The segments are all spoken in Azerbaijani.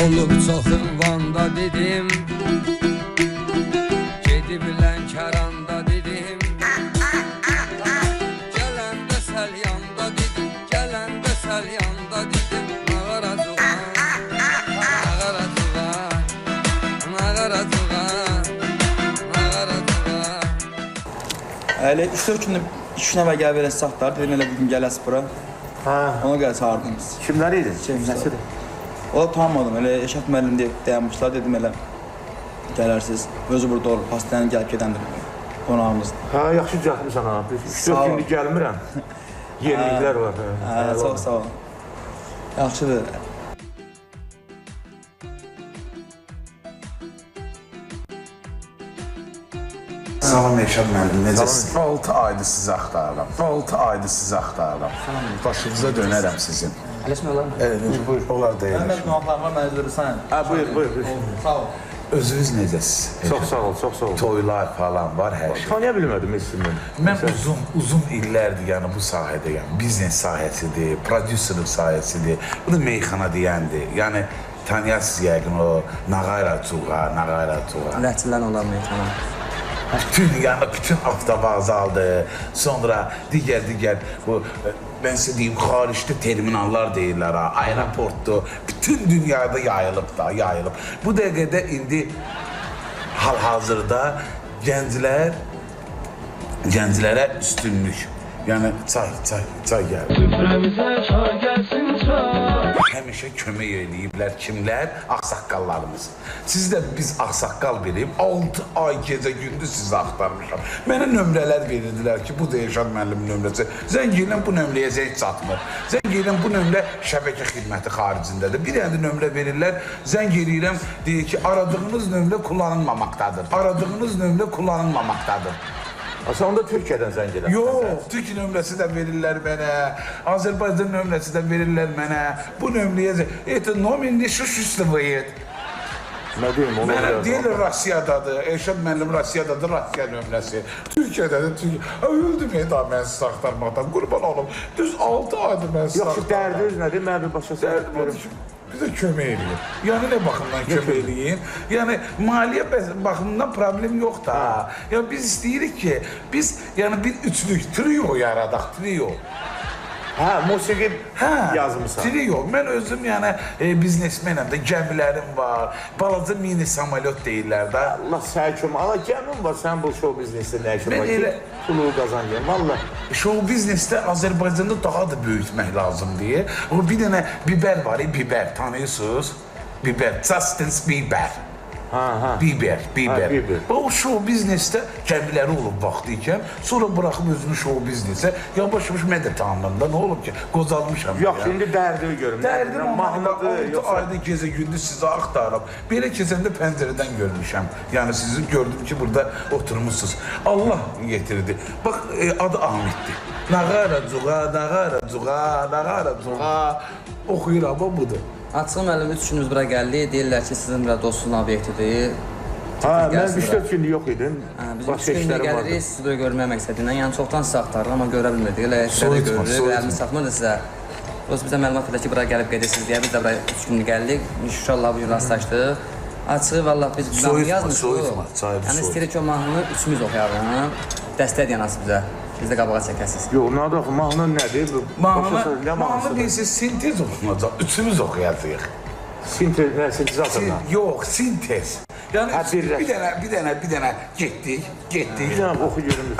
Olub çox ünvanda dedim, gedib Lənkəranda dedim, gələndə səlyanda dedim, gələndə səlyanda dedim, nağaracuğa, nağaracuğa, nağaracuğa, nağaracuğa. Elə 3-4 gündə 2 nəfər gəl verən saatlar, dedim elə bugün gələs bura. Ona görə çağırdınız. Kimlər idi? Nəsidir? Ola tanımadım, elə Eşat müəllim deyib dayanmışlar, dedim elə gələrsiniz. Özü burada olur, hastanənin gəlib gedəndir qonağımızdır. Hə, yaxşı cəhmisən ha. 3-4 gündür gəlmirəm. Yeniliklər var. Hə, çox sağ ol. Yaxşıdır. Salam Eşad müəllim, necəsiniz? 6 aydır sizi axtarıram. 6 aydır sizi axtarıram. Başınıza dönərəm sizin. Ələşmə olar mı? Evet, buyur. Olar da Mənim qonaqlarım var, mənə görürsən. Hə, buyur. Sağ ol. Özünüz necəsiniz? Çox sağ ol, çox sağ ol. Toylar falan var, hər şey. Tanıya bilmədim ismini. Mən uzun illərdir yəni bu sahədə, yəni biznes sahəsidir, prodüserlik sahəsidir. Bu da meyxana deyəndir. Yəni tanıyasınız yəqin o Nağaracuğa. Ləhçindən olan meyxana. Bütün avtovağzaldır, sonra digər bu ben size diyeyim xaricdə terminallar deyirlər ha, aeroportdur, bütün dünyada yayılıb. Bu dəqiqədə indi hal-hazırda gənclərə üstünlük. Yəni çay gəlir. Süfrəmizə çay gəlsin çay. Həmişə kömək eləyiblər kimlər? Ağsaqqallarımız. Siz də biz ağsaqqal verib 6 ay gecə gündüz sizi axtarmışam. Mənə nömrələr verirdilər ki, bu da Eşad müəllimin nömrəsi. Zəng eləm bu nömrəyə zəng çatmır. Zəng eləm bu nömrə şəbəkə xidməti xaricindədir. Bir dənə nömrə verirlər. Zəng eləyirəm, deyir ki, aradığınız nömrə kullanılmamaktadır. Sən onda Türkiyədən zəng edən. Yox, Türk nömrəsi də verirlər mənə, Azərbaycan nömrəsi də verirlər mənə. Bu nömrəyə nominli şuşuşluvayet. Nə deyim, onu Mənə deyirlər Rusiyadadır, Eşad müəllim Rusiyadadır, Rusiya nömrəsi. Türkiyədədir, Türkiyə. Öldüm daha mən sizi axtarmaqdan, qurban olum. Düz 6 aydır mən sizi axtarmaqdan. Yox, dərdiniz nədir? Mən bir başa dərdim. Bizə kömək eləyin. Yəni nə baxımdan kömək eləyin? Yəni maliyyə baxımından problem yox da. Yəni biz istəyirik ki, biz yəni bir üçlük, trio yaradaq, trio. Hə, musiqi yazmısan. Trio. Mən özüm yəni biznesmenəm də, gəmilərim var, balaca mini samolyot deyirlər də. Allah səhkim, ala gəmin var, sən bu show biznesdə nə işin var ki, pulu qazancın, valla. Show biznesdə Azərbaycanda daha da böyütmək lazımdır. O bir dənə biber var, biber, tanıyırsınız? Biber, Justin Bieber. Bieber. O show biznesdə gəmiləri olub vaxtı ikən, sonra bıraxıb özünü show biznesə, yavaş-yavaş mən də tanındım da, nə olub ki, qocalmışam. Yox, indi dərdini görüm. Dərdim mahnıda 6 ayda gecə gündüz sizi axtarıb, belə keçəndə pəncərədən görmüşəm. Yəni sizi gördüm ki, burada oturmuşsunuz. Allah getirdi. Bax, adı Ahmetdir. Nağaracuğa, oxuyur ama budur. Açıq müəllim 3 günümüz bura gəldik, deyirlər ki, sizin bura dostluğun obyektidir. Mən 3-4 gündür yox idim. Biz 3 gündə gəlirik, sizi böyle görmək məqsədilə. Yəni çoxdan sizi axtarırıq, amma görə bilmirdik. Elə əsərdə görürük, əlimiz satmırdı sizə. Dost bizə məlumat verdi ki, bura gəlib gedirsiniz deyə biz də bura 3 gündə gəldik. İnşallah bugün rastlaşdıq. Açığı vallahi biz mahnı yazmışıq. Yəni istəyirik ki, o mahnını üçümüz oxuyalım. Dəstək yanası bizə. Biz də qabağa çəkəsiniz. Yox, nədir oxu? Mahnı nədir? Mahnı deyilsiniz, sintez oxunacaq. Üçümüz oxuyacaq. Sintezatörlə? Yox, sintez. Yəni bir dənə getdik. Bir dənə oxu görüm.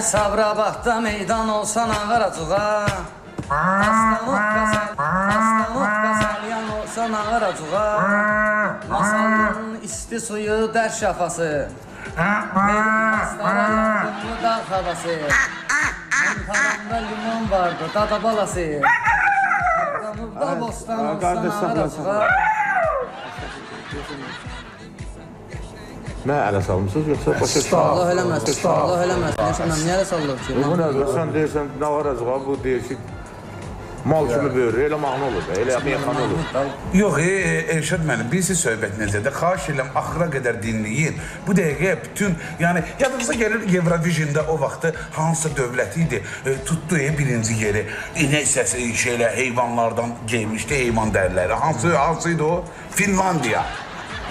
Sabirabadda meydan olsan Ağaracuğa, Aslanot qasalyan olsan Ağaracuğa, Masalın isti suyu dər şafası, Aslara yardımlı dağ havası, Antaranda limon vardı, dada balası, Damızda bostan olsan Ağaracuğa. Nə ələ salmışsınız, yoxsa başa çıxaq? Allah eləməsin. Niyə ələ sallıq ki? Bu nədir? Sən deyirsən, Nağaracuğa, bu deyir ki, Mal kimi böyür, elə mahnı olur da, elə meyxana olur. Yox, Elşad müəllim, bilirsiniz söhbət necədir? Xahiş edirəm, axıra qədər dinləyin. Bu dəqiqə bütün, yəni yadınıza gəlir Eurovision'da o vaxtı hansı dövlət idi, tutdu birinci yeri. İnək səsi şeylə heyvanlardan geymişdi, heyvan dərləri. Hansıydı o? Finlandiya.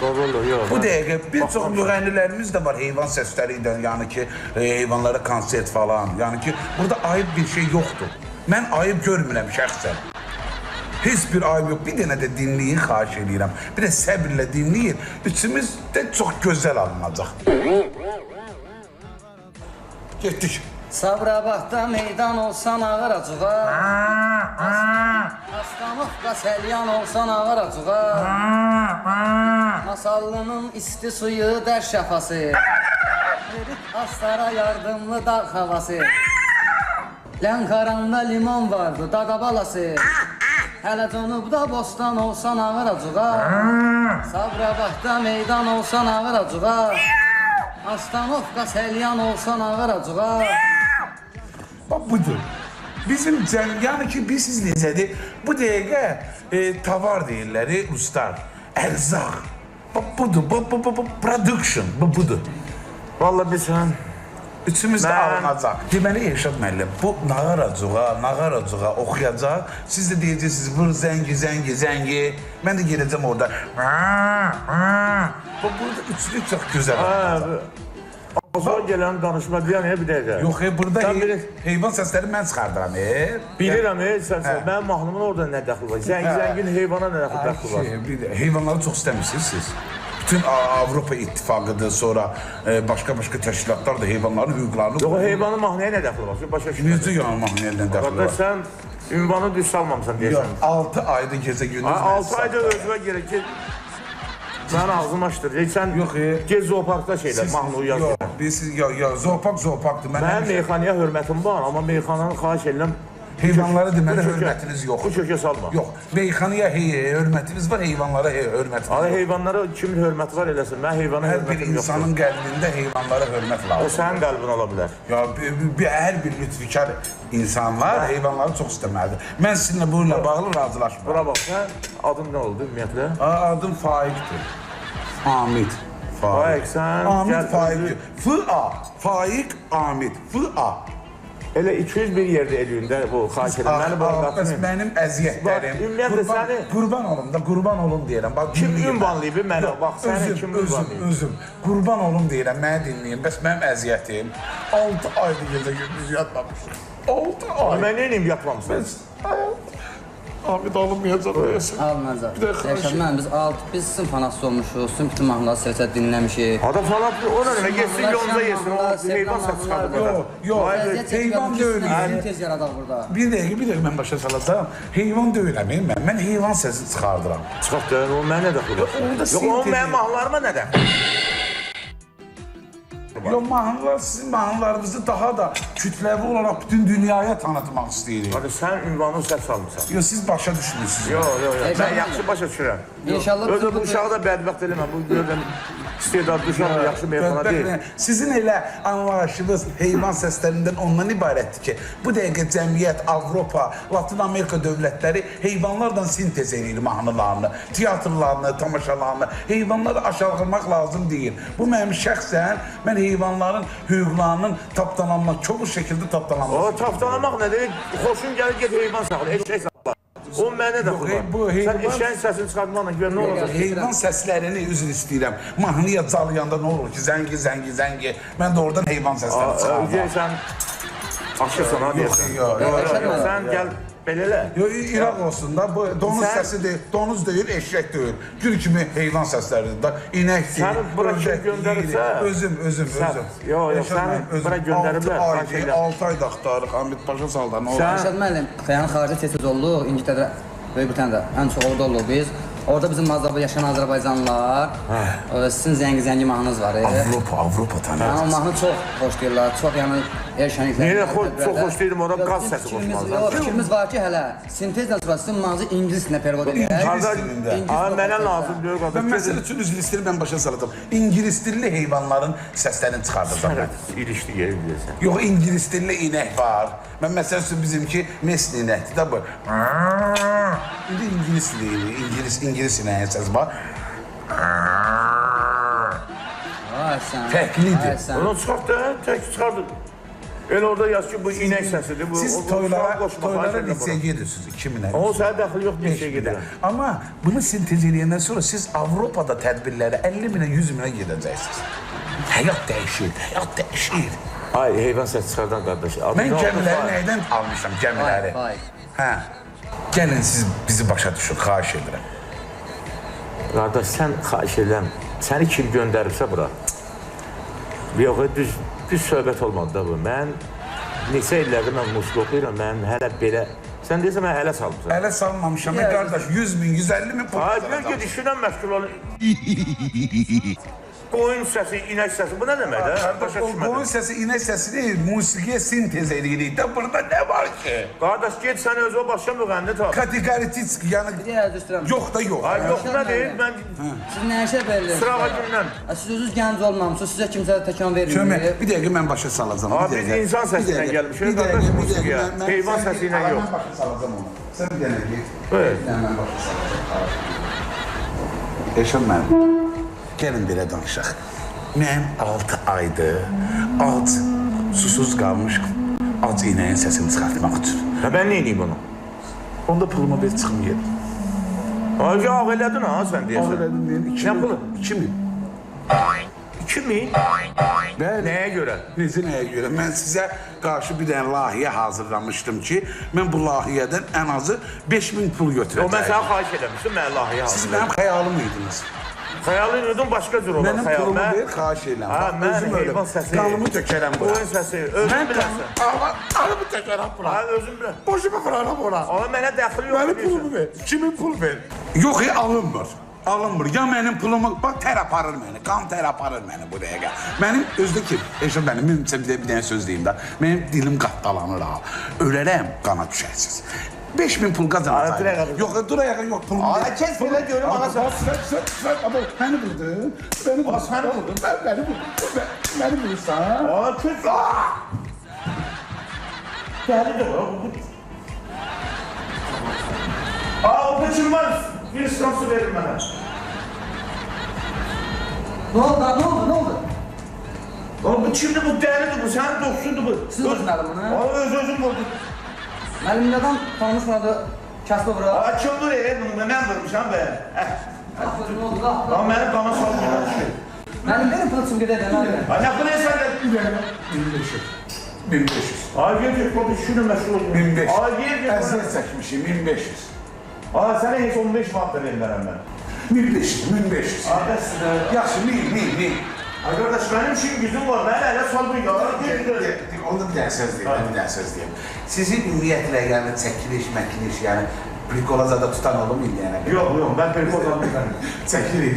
Doğru, yox. Bu dəqiqə bir çox müğənnilərimiz də var heyvan səsləri ilə, yəni ki, heyvanlara konsert falan. Yəni ki, burada ayıb bir şey yoxdur. Mən ayıb görmürəm şəxsən. Heç bir ayıb yox. Bir dənə də dinləyin, xahiş edirəm. Bir də səbirlə dinləyin. Üçümüz də çox gözəl alınacaq. Getdik. Sabirabadda meydan olsan ağır acığa, Astanovka selyan olsan ağır acığa, Masallının isti suyu dər şəfası, Erit aslara yardımlı dağ havası, Lənkaranda limon vardı, daqa balası, Hələ cənubda bostan olsan ağır acığa, Sabirabadda meydan olsan ağır acığa, Astanovka selyan olsan ağır acığa. Bax budur. Bizim yəni ki, bilirsiniz necədir? Bu dəqiqə tavar deyirlər, ruslar. Ərzaq. Bax budur, bu production, bu budur. Vallahi bilsən, Üçümüz də alınacaq. Deməli Elşad müəllim, bu nağaracuğa oxuyacaq. Siz də deyəcəksiniz, vur zəngi. Mən də gedəcəm orada. Burada üçlü çox gözəl olacaq. Azal gələn danışma deyən bir dəqiqə. Yox, burada heyvan səsləri mən çıxardıram. Bilirəm, mənim mahnımın orada nə dəxli var? Zəngin heyvana nə dəxli var? Heyvanları çox istəmirsiniz siz. Bütün Avropa İttifaqıdır, sonra başqa təşkilatlar da heyvanların hüquqlarını... Yox, heyvanın mahnıya nə dəxli var? Başa düşürəm. Necə yəni mahnıya nə dəxli var? Sən ünvanı düz salmamısan deyəsən. Yox, 6 ayda gecə gündüz... 6 ayda özümə gerək ki, mən ağzım açdır. Sən gez zooparkda şeylər, mahnı yazdır. Yox, zooparkdır. Mənim meyxanaya hörmətim var, amma meyxananı xahiş edirəm. Heyvanlara deməli hörmətiniz yoxdur. Bu kökə salma. Yox, meyxanaya hörmətiniz var, heyvanlara hörmətiniz yoxdur. yox. Heyvanlara kimin hörməti var eləsin, mən heyvana Hər bir hörmətim yoxdur. insanın qəlbində heyvanlara hörmət O lazım. sənin qəlbin ola bilər. Hər bir lütfikar insanlar heyvanları çox istəməlidir. Mən sizinlə bununla bağlı razılaşmıram. Bura bax, sən adın nə oldu ümumiyyətlə? Adım Faiqdir. Amid. Faiq, sən... Amid Faiqdir. F-A. Faiq Amid. F-A. Elə 201 yerdə eləyində bu xahiş edirəm. Məni bura qatmayın. Mənim əziyyətlərim. Ümumiyyətlə səni... Qurban olum deyirəm. Kim ünvanlayıb mənə? Bax, səni kim ünvanlayıb? Özüm. Qurban olum deyirəm, mənə dinləyin. Bəs mənim əziyyətim 6 aydır gecə gündüz yatmamışım. 6 ay. Mən neyim yatmamısan? Amid alınmayacaq deyəsin. Alınacaq. Yaşad müəllim, biz sinif anası olmuşuq, sinif bütün mahnıları sevsə dinləmişik. Adam falan o nə demək? Yesin yolunda yesin, o heyvan səs çıxardı burada. Yox, heyvan deyiləm. Tez yaradaq burada. Bir dəqiqə mən başa salacağım. Heyvan deyiləm mən heyvan səsi çıxardıram. Çıxaq da, o mənə nə dəxil olur? Yox, o mənim mahnılarıma nə dəxil? Yox, mahnılar sizin mahnılarınızı daha da kütləvi olaraq bütün dünyaya tanıtmaq istəyirik. Hadi sən ünvanı səs salmışsan. Yox, siz başa düşmürsünüz. Yox, mən yaxşı başa düşürəm. İnşallah Özü bu uşağı da bədbəxt eləmə, bu görürəm istedadlı uşaq yaxşı meyxana deyil. Sizin elə anlayışınız heyvan səslərindən ondan ibarətdir ki, bu dəqiqə cəmiyyət, Avropa, Latin Amerika dövlətləri heyvanlardan sintez edir mahnılarını, teatrlarını, tamaşalarını, heyvanları aşağılamaq lazım deyil. Bu mənim şəxsən, mən heyvanların hüquqlarının tapdalanmaq, çox şəkildə tapdalanmaq. O tapdalamaq nədir? Xoşun gəlir, get heyvan saxla, eşək saxla. O mənə də xurma. Sən eşəyin səsini çıxartmaqla görə nə olacaq? Heyvan səslərini üzr istəyirəm. Mahnıya calayanda nə olur ki, zəngi. Mən də oradan heyvan səsləri çıxardım. Sən aşırsan, ha deyəsən. Sən gəl, belələ. İraq olsun da, bu donuz səsi deyil, donuz deyil, eşək deyil. Gül kimi heyvan səsləridir da, inək deyil. Səni bura kim göndərirsə... Özüm. Yox, səni bura göndəriblər. 6 ayda axtarıq, Hamid Paşa salda, nə olur? Yaşad müəllim, xəyanı xarici tez-tez olduq, İngiltərədə, Böyük Britanyada ən çox orada olduq biz. Orada bizim Mazda yaşayan Azərbaycanlılar, sizin zəngi mahnınız var. Avropa tanıyacaq. O mahnı çox xoş deyirlər, çox yəni Niyə çox xoşlayırdım oradan qaz səsi qoşmalıdır. Fikrimiz var ki, hələ sintezlə sonra sizin mağazı ingilis dilində pervod edir. Mənə lazım deyir Ben qardaş. mesela üçün üzr istəyirəm, ben başa salacağım. İngilis dilli heyvanların səslərini çıxardacağım ben. İlişdi yerim deyirsən. Yox, İngilis dilli inək var. Ben mesela üçün bizimki mesli inəkdir da bu. İndi İngilis dili, İngilis inəyin səsi var. Fərqlidir. Onu çıxart da, tək çıxardır. El orada yaz ki, bu inək səsidir. Siz toylara liseye gedirsiniz 2000'ler. O sənə dəxil yox, liseye gedirəm. Ama bunu sintez edəndən sonra siz Avropada tədbirlərə 50.000'ə 100.000'ə gedəcəksiniz. Həyat dəyişir, həyat dəyişir. Ay, heyvan səs çıxardan qardaş. Mən gəmiləri nəydən almışam, gəmiləri? Hə. Gəlin siz bizi başa düşün, xahiş edirəm. Qardaş, sən xahiş edirəm. Səni kim göndəribsə bura? Yox, düz söhbət olmadı da bu. Mən neçə illərdir mən musiqi oxuyuram, mən hələ belə... Sən deyirsən, mən ələ salmışam. Ələ salmamışam, qardaş, 100.000, 150.000 pul Ay, bir işinə məşğul olun. Qoyun səsi, inək səsi, bu nə demək də? Qardaş, o qoyun səsi, inək səsi deyil, musiqiyə sintez edirik də, burada nə var ki? Qardaş, get sən özü o başqa müğənni tap. Kategoritsk, yəni... Yox da yox. Ay, yox, nə deyil, mən... Siz nə işə verirsiniz? Sırağa gündən. Siz özünüz gənc olmamışsınız, sizə kimsə təkan vermir. Kömək, bir dəqiqə mən başa salacağım. Abi, biz insan səsi ilə gəlmişik, qardaş, musiqiyə. Heyvan səsi ilə yox. Mən başa salacağım onu. Sən bir dənə git. Evet. Mən başa salacağım. Eşən mənim. Gəlin belə danışaq. Mən 6 aydır ac, susuz qalmışam. Ac inəyin səsini çıxartmaq üçün. Mən nə edeyim onu? Onda pulumu ver, çıxım yedim. Ay, ağ elədin ha, sən Ağ deyəsən. elədim deyim, 2 Nə pulu? 2000. 2000? Bəli. Nəyə görə? Necə nəyə görə? Mən sizə qarşı bir dənə layihə hazırlamışdım ki, mən bu layihədən ən azı 5000 pul O, mən götürəcəyim. sənə xahiş eləmişdim, mən lahiyə Siz hazırlayım. mənim xəyalım idiniz. Xəyalın yudun başqa cür olar Mənim xəyal. pulumu ver, xahiş eyləm. Ha, Bax, mən özüm öyle. heyvan səsi, Qanımı tökərəm bura. qoyun səsi, özün bilərsən. Qanımı tökərəm bura. Ha, özün bilən. Boşuma vurarım bura. Ama mənə dəxil yox. Mənim pulumu ver. Kimin pul ver? Yox, alınmır. Alınmır. Ya mənim pulumu, bax tər aparır məni, qan tər aparır məni bu dəqiqə. Mənim özdə ki, Eşrəf mənim, bir dənə söz deyim də, mənim dilim qatdalanır ha. Ölərəm, qana düşərsiniz. 5000 pul qazanacaq. Yox, dur ayağa, yox, pulumu ver. Kes belə görüm, anasın. Sən, məni vurdun. Məni vurdun. Səni vurdun. Məni vurursan. Aa, kes. Dəlidir o. Aa, o kaçırmaz. Bir ıslansı verin bana. Ne oldu? Oğlum bu kimdi bu, dəlidir bu, sənin dostundur bu. Siz vursunlar bunu. Aa, özüm vurdu. Müəllimin adam tanışmadı, kəsbə bura. Aa, kim vurur bunu, mən vurmuşam be. Aferin, ne oldu da? Aa, mənim qana salmıyor. Müəllim, verin pılçım gedək də, müəllim. Aa, nə bu ne səndə? 1500. Aa, gel, bu düşünün məşğul olun. 1500. Aa, gel. Əziyyət çəkmişim, 1500. Aa, sənə heç 15 manat da verirəm mən. 1500. Aa, bəs sizə. Yaxşı, 1000. Ay qardaş, mənim işim gücüm var, mənə elə salmıyor ya. Onu bir dənə söz deyim. Sizin ümumiyyətlə, yəni çəkiliş, yəni prikolazada tutan olum indiyənə qədər? Yox, mən perikoz almışam. Çəkirik.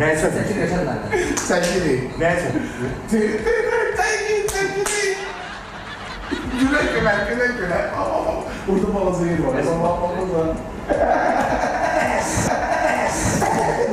Nəysə. Çəkil, geçər müəllim. Çəkirik. Nəysə. Çəkirik. Gülə. Burada balaca yer var.